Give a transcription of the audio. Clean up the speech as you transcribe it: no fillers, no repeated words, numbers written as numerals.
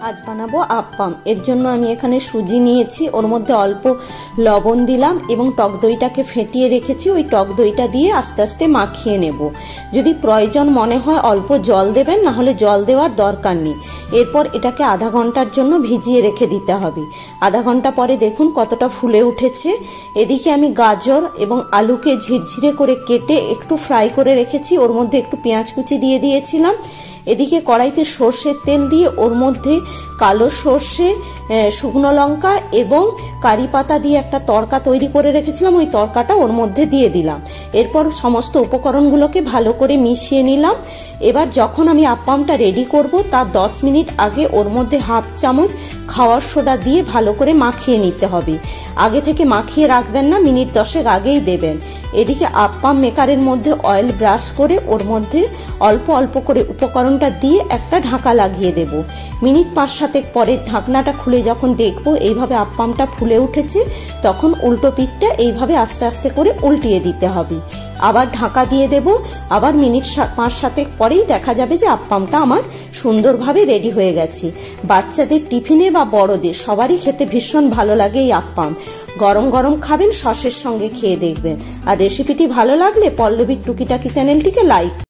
আজ বানাবো আপ্পাম। এর জন্য আমি এখানে সুজি নিয়েছি, ওর মধ্যে অল্প লবণ দিলাম এবং টক দইটাকে ফেটিয়ে রেখেছি। ওই টক দইটা দিয়ে আস্তে আস্তে মাখিয়ে নেব। যদি প্রয়োজন মনে হয় অল্প জল দেবেন, না হলে জল দেওয়ার দরকার নেই। এরপর এটাকে আধা ঘন্টার জন্য ভিজিয়ে রেখে দিতে হবে। আধা ঘন্টা পরে দেখুন কতটা ফুলে উঠেছে। এদিকে আমি গাজর এবং আলুকে ঝিরঝিরে করে কেটে একটু ফ্রাই করে রেখেছি, ওর মধ্যে একটু পেঁয়াজ কুচি দিয়ে দিয়েছিলাম। এদিকে কড়াইতে সর্ষের তেল দিয়ে ওর মধ্যে কালো সর্ষে, শুকনো লঙ্কা এবং কারি পাতা দিয়ে একটা তড়কা তৈরি করে রেখেছিলাম, ওই তড়কাটা ওর মধ্যে দিয়ে দিলাম। এরপর সমস্ত উপকরণগুলোকে ভালো করে মিশিয়ে নিলাম। এবার যখন আমি আপ্পামটা রেডি করব তার 10 মিনিট আগে ওর মধ্যে হাফ চামচ খাওয়ার সোডা দিয়ে ভালো করে মাখিয়ে নিতে হবে। আগে থেকে মাখিয়ে রাখবেন না, মিনিট 10 আগেই দেবেন। এদিকে আপ্পাম মেকারের মধ্যে অয়েল ব্রাশ করে ওর মধ্যে অল্প অল্প করে উপকরণটা দিয়ে একটা ঢাকা লাগিয়ে দেব। মিনিট 5-7 পরে ঢাকনাটা খুলে যখন দেখবো এইভাবে আপ্পামটা ফুলে উঠেছে, তখন উল্টো পিঠটা এইভাবে আস্তে আস্তে করে উল্টিয়ে দিতে হবে। আবার ঢাকা দিয়ে দেব। আবার মিনিট 5-7 পরেই দেখা যাবে যে আপ্পামটা আমার সুন্দরভাবে রেডি হয়ে গেছে। বাচ্চাদের টিফিনে বা বড়দের সবারই খেতে ভীষণ ভালো লাগে এই আপ্পাম। গরম গরম খাবেন, সসের সঙ্গে খেয়ে দেখবেন। আর রেসিপিটি ভালো লাগলে পল্লবীর টুকিটাকি চ্যানেলটিকে লাইক